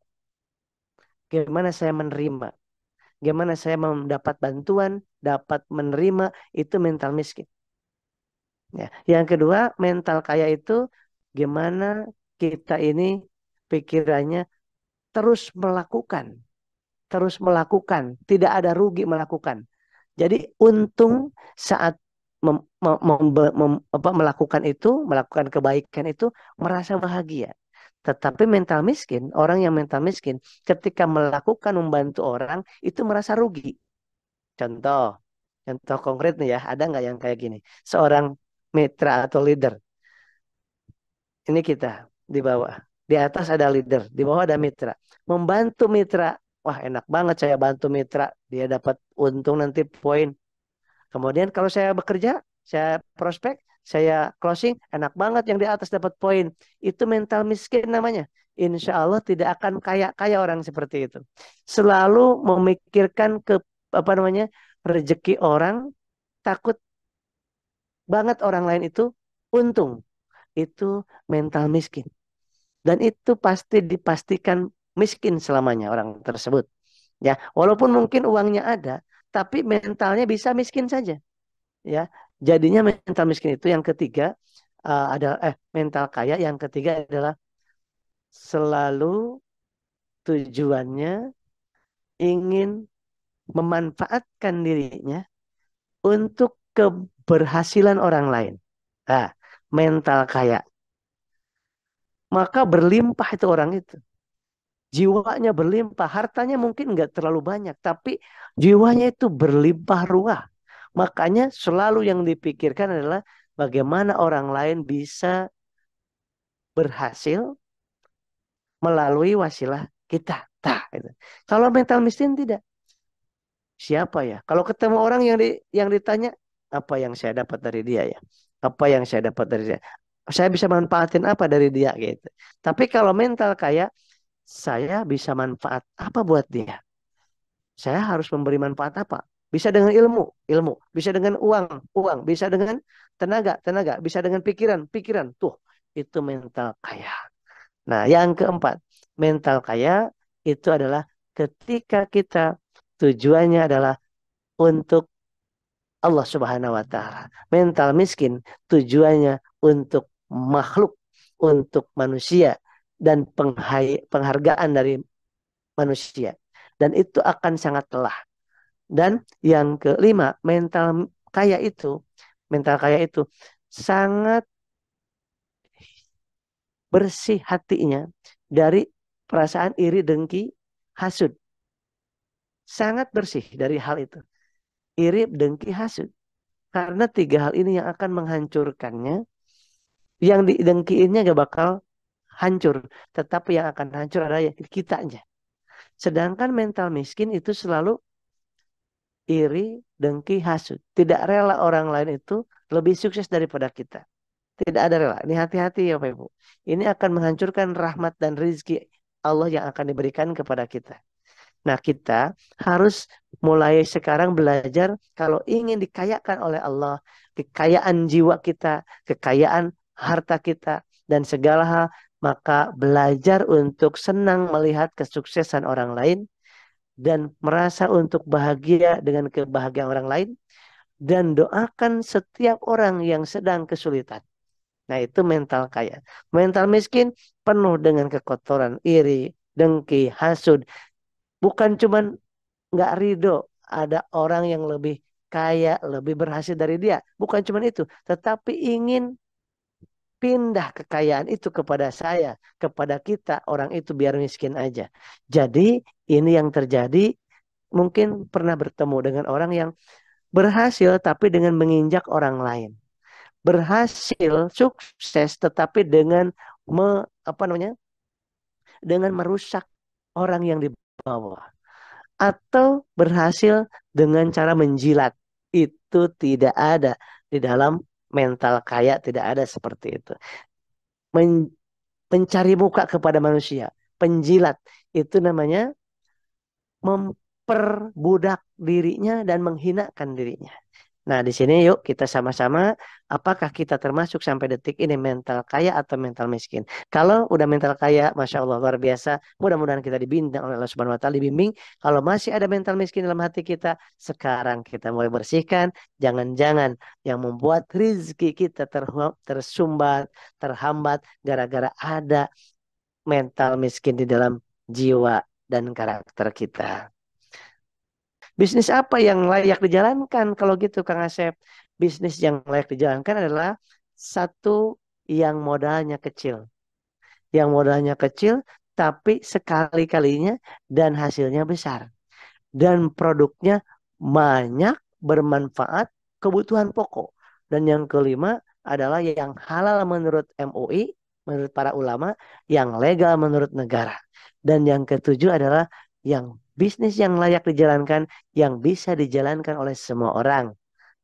gimana saya menerima. Gimana saya mendapat bantuan, dapat menerima, itu mental miskin. Ya. Yang kedua, mental kaya itu gimana kita ini pikirannya terus melakukan, terus melakukan, tidak ada rugi melakukan. Jadi untung saat melakukan itu, melakukan kebaikan itu merasa bahagia. Tetapi mental miskin, orang yang mental miskin, ketika melakukan membantu orang itu merasa rugi. Contoh, contoh konkret nih ya, ada nggak yang kayak gini? Seorang mitra atau leader, ini kita di bawah, di atas ada leader, di bawah ada mitra. Membantu mitra, wah enak banget saya bantu mitra, dia dapat untung nanti poin. Kemudian kalau saya bekerja, saya prospek, saya closing, enak banget yang di atas dapat poin. Itu mental miskin namanya. Insya Allah tidak akan kaya-kaya orang seperti itu. Selalu memikirkan ke apa namanya rezeki orang, takut banget orang lain itu untung. Itu mental miskin. Dan itu pasti dipastikan miskin selamanya orang tersebut. Ya, walaupun mungkin uangnya ada, tapi mentalnya bisa miskin saja. Ya, jadinya mental miskin itu yang ketiga adalah mental kaya yang ketiga adalah selalu tujuannya ingin memanfaatkan dirinya untuk keberhasilan orang lain. Nah, mental kaya. Maka berlimpah itu orang itu. Jiwanya berlimpah. Hartanya mungkin nggak terlalu banyak. Tapi jiwanya itu berlimpah ruah. Makanya selalu yang dipikirkan adalah bagaimana orang lain bisa berhasil melalui wasilah kita. Tah, gitu. Kalau mental miskin tidak. Siapa ya? Kalau ketemu orang yang ditanya, apa yang saya dapat dari dia ya? Apa yang saya dapat dari dia? Saya bisa manfaatin apa dari dia gitu. Tapi kalau mental kaya, saya bisa manfaat apa buat dia? Saya harus memberi manfaat apa? Bisa dengan ilmu, ilmu. Bisa dengan uang, uang. Bisa dengan tenaga, tenaga. Bisa dengan pikiran, pikiran. Tuh, itu mental kaya. Nah, yang keempat, mental kaya itu adalah ketika kita tujuannya adalah untuk Allah Subhanahu wa taala. Mental miskin tujuannya untuk makhluk, untuk manusia dan penghargaan dari manusia. Dan itu akan sangat telah. Dan yang kelima, kaya itu, mental kaya itu sangat bersih hatinya dari perasaan iri, dengki, hasud. Sangat bersih dari hal itu. Iri, dengki, hasud. Karena tiga hal ini yang akan menghancurkannya. Yang didengkiinnya gak bakal hancur. Tetapi yang akan hancur adalah kitanya. Sedangkan mental miskin itu selalu iri, dengki, hasud. Tidak rela orang lain itu lebih sukses daripada kita. Tidak ada rela. Ini hati-hati ya Bapak Ibu. Ini akan menghancurkan rahmat dan rizki Allah yang akan diberikan kepada kita. Nah, kita harus mulai sekarang belajar kalau ingin dikayakan oleh Allah, kekayaan jiwa kita, kekayaan harta kita, dan segala hal, maka belajar untuk senang melihat kesuksesan orang lain dan merasa untuk bahagia dengan kebahagiaan orang lain dan doakan setiap orang yang sedang kesulitan. Nah, itu mental kaya. Mental miskin penuh dengan kekotoran, iri, dengki, hasud. Bukan cuman nggak ridho ada orang yang lebih kaya, lebih berhasil dari dia. Bukan cuma itu, tetapi ingin pindah kekayaan itu kepada saya, kepada kita, orang itu biar miskin aja. Jadi ini yang terjadi, mungkin pernah bertemu dengan orang yang berhasil tapi dengan menginjak orang lain. Berhasil, sukses tetapi dengan apa namanya? Dengan merusak orang yang di bawah atau berhasil dengan cara menjilat. Itu tidak ada di dalam mental kaya, tidak ada seperti itu. Men Mencari muka kepada manusia, penjilat, itu namanya memperbudak dirinya dan menghinakan dirinya. Nah, di sini yuk kita sama-sama, apakah kita termasuk sampai detik ini mental kaya atau mental miskin? Kalau udah mental kaya, Masya Allah luar biasa. Mudah-mudahan kita dibimbing oleh Allah Subhanahu Wa Taala, dibimbing. Kalau masih ada mental miskin dalam hati kita, sekarang kita mulai bersihkan. Jangan-jangan yang membuat rizki kita tersumbat, terhambat, gara-gara ada mental miskin di dalam jiwa dan karakter kita. Bisnis apa yang layak dijalankan kalau gitu Kang Asep? Bisnis yang layak dijalankan adalah satu yang modalnya kecil. Yang modalnya kecil tapi sekali-kalinya dan hasilnya besar. Dan produknya banyak, bermanfaat, kebutuhan pokok. Dan yang kelima adalah yang halal menurut MUI, menurut para ulama, yang legal menurut negara. Dan yang ketujuh adalah yang bisnis yang layak dijalankan, yang bisa dijalankan oleh semua orang,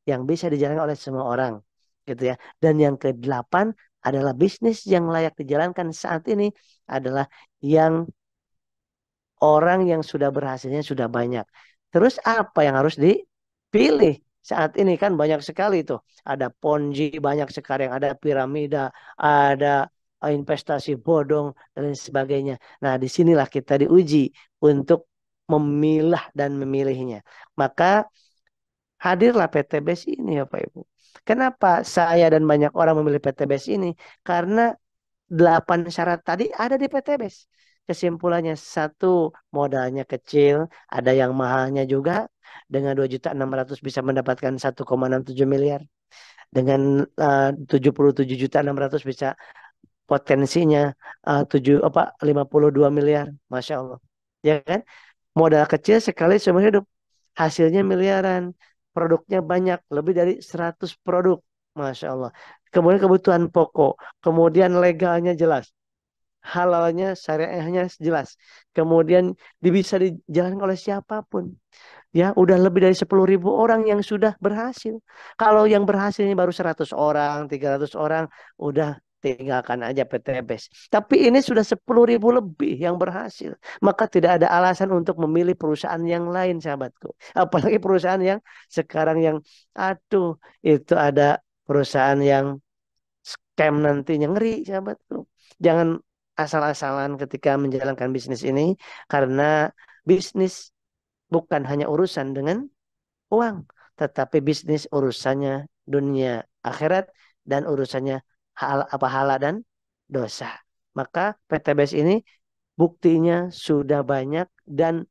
yang bisa dijalankan oleh semua orang, gitu ya. Dan yang kedelapan adalah bisnis yang layak dijalankan saat ini adalah yang orang yang sudah berhasilnya sudah banyak. Terus apa yang harus dipilih? Saat ini kan banyak sekali tuh. Ada ponzi banyak sekarang, ada piramida, ada investasi bodong dan lain sebagainya. Nah, disinilah kita diuji untuk memilah dan memilihnya. Maka hadirlah PTBS ini ya Pak Ibu. Kenapa saya dan banyak orang memilih PTBS ini? Karena 8 syarat tadi ada di PTBS. Kesimpulannya satu, modalnya kecil, ada yang mahalnya juga. Dengan 2.600.000 bisa mendapatkan 1,67 miliar. Dengan 77.600.000 bisa potensinya 52 miliar. Masya Allah. Ya kan? Modal kecil sekali seumur hidup. Hasilnya miliaran. Produknya banyak. Lebih dari 100 produk. Masya Allah. Kemudian kebutuhan pokok. Kemudian legalnya jelas, halalnya, syariahnya jelas. Kemudian bisa dijalankan oleh siapapun. Ya, udah lebih dari 10.000 orang yang sudah berhasil. Kalau yang berhasil ini baru 100 orang, 300 orang, udah tinggalkan aja PTBS. Tapi ini sudah 10.000 lebih yang berhasil. Maka tidak ada alasan untuk memilih perusahaan yang lain, sahabatku. Apalagi perusahaan yang sekarang yang, aduh, itu ada perusahaan yang scam nantinya, ngeri, sahabatku. Jangan asal-asalan ketika menjalankan bisnis ini, karena bisnis bukan hanya urusan dengan uang, tetapi bisnis urusannya dunia akhirat dan urusannya hal pahala dan dosa. Maka PTBS ini buktinya sudah banyak dan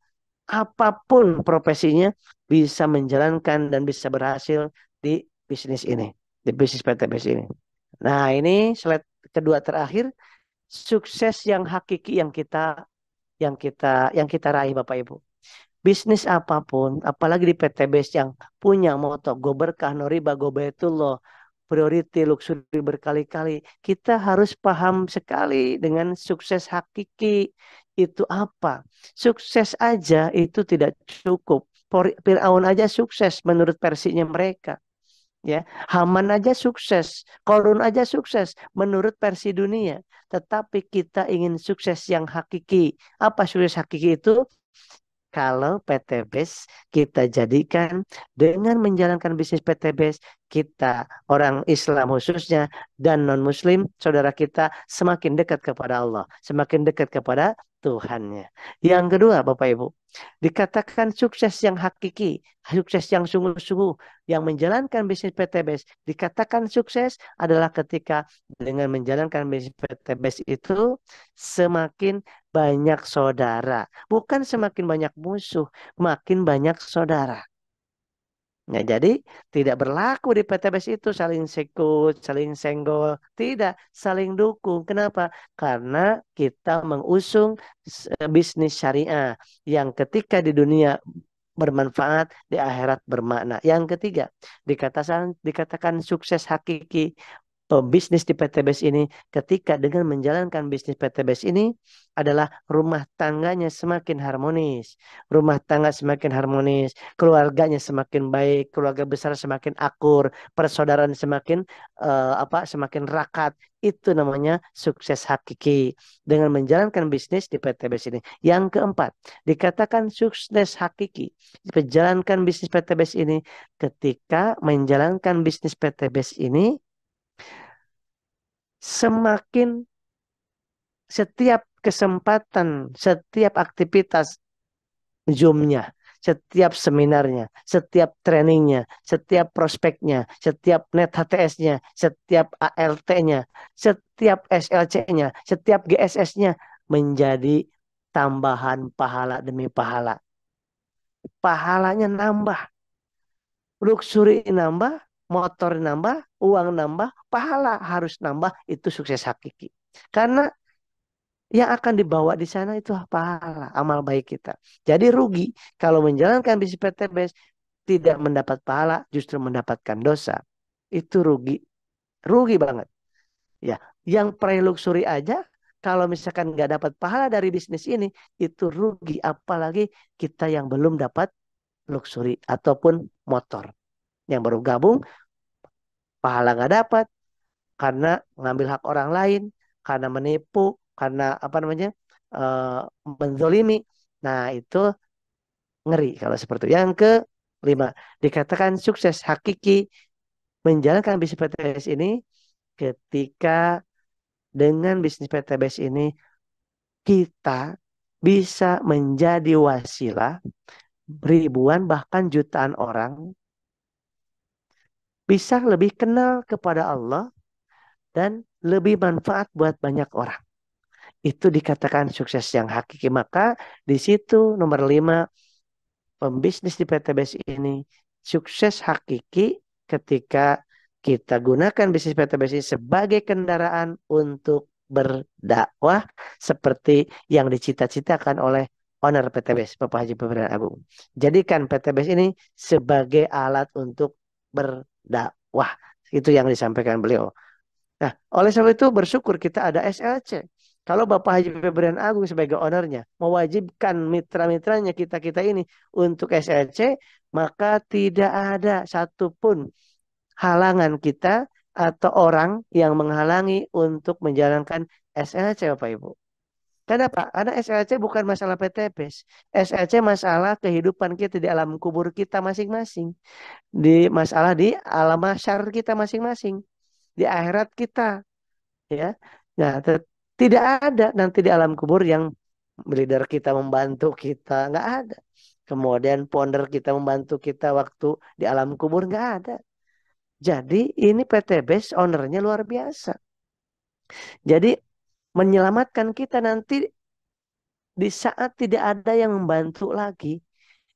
apapun profesinya bisa menjalankan dan bisa berhasil di bisnis ini, di bisnis PTBS ini. Nah, ini slide kedua terakhir, sukses yang hakiki yang kita raih Bapak Ibu. Bisnis apapun, apalagi di PTBS yang punya moto go berkah no riba go baitullah, priority luxury berkali-kali, kita harus paham sekali dengan sukses hakiki itu apa. Sukses aja itu tidak cukup. Fir'aun aja sukses menurut versinya mereka. Ya, Haman aja sukses, Korun aja sukses menurut versi dunia. Tetapi kita ingin sukses yang hakiki. Apa sukses hakiki itu? Kalau PTBS kita jadikan dengan menjalankan bisnis PTBS, kita orang Islam khususnya dan non-Muslim, saudara kita semakin dekat kepada Allah, semakin dekat kepada Tuhannya. Yang kedua, Bapak Ibu, dikatakan sukses yang hakiki, sukses yang sungguh-sungguh, yang menjalankan bisnis PTBS, dikatakan sukses adalah ketika dengan menjalankan bisnis PTBS itu semakin banyak saudara. Bukan semakin banyak musuh, makin banyak saudara. Ya, jadi tidak berlaku di PTBS itu saling sekut, saling senggol. Tidak, saling dukung. Kenapa? Karena kita mengusung bisnis syariah yang ketika di dunia bermanfaat, di akhirat bermakna. Yang ketiga, dikatakan sukses hakiki pebisnis di PTBS ini ketika dengan menjalankan bisnis PTBS ini adalah rumah tangganya semakin harmonis. Rumah tangga semakin harmonis, keluarganya semakin baik, keluarga besar semakin akur, persaudaraan semakin semakin rakat. Itu namanya sukses hakiki dengan menjalankan bisnis di PTBS ini. Yang keempat, dikatakan sukses hakiki menjalankan bisnis PTBS ini ketika menjalankan bisnis PTBS ini semakin setiap kesempatan, setiap aktivitas Zoom-nya, setiap seminarnya, setiap trainingnya, setiap prospeknya, setiap net HTS-nya, setiap ALT-nya, setiap SLC-nya, setiap GSS-nya menjadi tambahan pahala demi pahala. Pahalanya nambah, luxury nambah, motor nambah, uang nambah, pahala harus nambah, itu sukses hakiki. Karena yang akan dibawa di sana itu pahala, amal baik kita. Jadi rugi kalau menjalankan bisnis PTBS tidak mendapat pahala, justru mendapatkan dosa. Itu rugi, rugi banget. Ya, yang pre-luxury aja kalau misalkan nggak dapat pahala dari bisnis ini, itu rugi. Apalagi kita yang belum dapat luxury ataupun motor. Yang baru gabung, pahala nggak dapat karena ngambil hak orang lain, karena menipu, karena apa namanya eh, menzolimi. Nah, itu ngeri kalau seperti itu. Yang kelima, dikatakan sukses hakiki menjalankan bisnis PTBS ini ketika dengan bisnis PTBS ini kita bisa menjadi wasilah ribuan bahkan jutaan orang bisa lebih kenal kepada Allah dan lebih manfaat buat banyak orang. Itu dikatakan sukses yang hakiki. Maka di situ nomor 5, pembisnis di PTBS ini sukses hakiki ketika kita gunakan bisnis PTBS ini sebagai kendaraan untuk berdakwah seperti yang dicita-citakan oleh owner PTBS, Bapak Haji Pemerintahan Agung. Jadikan PTBS ini sebagai alat untuk berdakwah. Itu yang disampaikan beliau. Nah, oleh sebab itu bersyukur kita ada SLC. Kalau Bapak Haji Febrian Agung sebagai ownernya mewajibkan mitra-mitranya kita-kita ini untuk SLC, maka tidak ada satupun halangan kita atau orang yang menghalangi untuk menjalankan SLC Bapak Ibu. Kenapa? Karena SLC bukan masalah PTBS. SLC masalah kehidupan kita di alam kubur kita masing-masing. Di masalah di alam mahsyar kita masing-masing. Di akhirat kita. Ya. Nah, tidak ada nanti di alam kubur yang leader kita membantu kita. Nggak ada. Kemudian founder kita membantu kita waktu di alam kubur. Nggak ada. Jadi ini PTBS ownernya luar biasa. Jadi menyelamatkan kita nanti di saat tidak ada yang membantu lagi.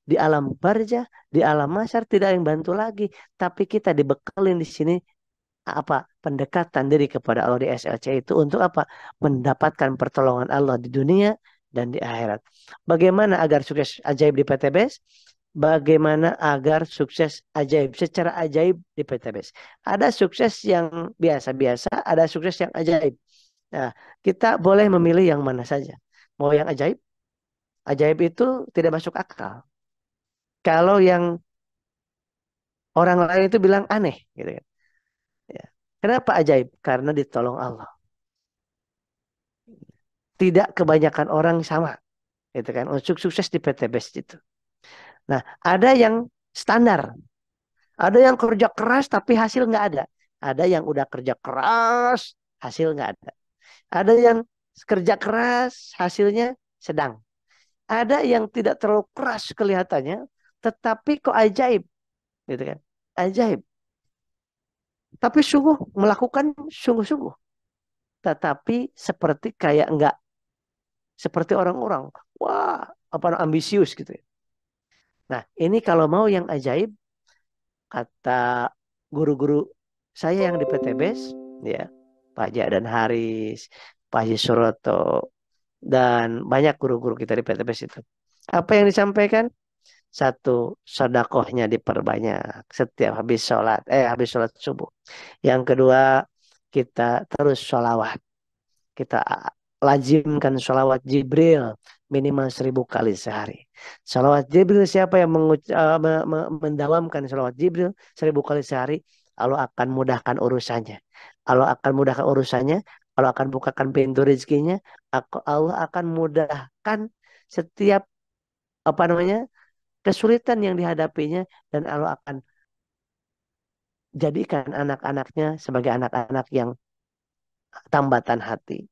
Di alam barzah, di alam masyar tidak ada yang bantu lagi. Tapi kita dibekalin di sini apa pendekatan diri kepada Allah di SLC itu untuk apa? Mendapatkan pertolongan Allah di dunia dan di akhirat. Bagaimana agar sukses ajaib di PTBS? Bagaimana agar sukses ajaib secara ajaib di PTBS? Ada sukses yang biasa-biasa, ada sukses yang ajaib. Nah, kita boleh memilih yang mana saja. Mau yang ajaib? Ajaib itu tidak masuk akal. Kalau yang orang lain itu bilang aneh, gitu kan. Ya. Kenapa ajaib? Karena ditolong Allah. Tidak kebanyakan orang sama, gitu kan. Untuk sukses di PTBS itu. Nah, ada yang standar, ada yang kerja keras tapi hasil nggak ada. Ada yang udah kerja keras, hasil nggak ada. Ada yang kerja keras, hasilnya sedang. Ada yang tidak terlalu keras kelihatannya, tetapi kok ajaib, gitu kan. Ajaib. Tapi sungguh melakukan sungguh-sungguh. Tetapi seperti kayak enggak seperti orang-orang. Wah, apa ambisius gitu ya. Nah, ini kalau mau yang ajaib, kata guru-guru saya yang di PTBS, ya, Pak Ja dan Haris, Pak Haji Suroto, dan banyak guru-guru kita di PTBS itu. Apa yang disampaikan? Satu, sodakohnya diperbanyak setiap habis sholat subuh. Yang kedua, kita terus sholawat. Kita lazimkan sholawat Jibril minimal 1.000 kali sehari. Sholawat Jibril siapa yang mendawamkan sholawat Jibril 1.000 kali sehari, Allah akan mudahkan urusannya. Allah akan mudahkan urusannya. Allah akan bukakan pintu rezekinya. Allah akan mudahkan setiap apa namanya kesulitan yang dihadapinya dan Allah akan jadikan anak-anaknya sebagai anak-anak yang tambatan hati.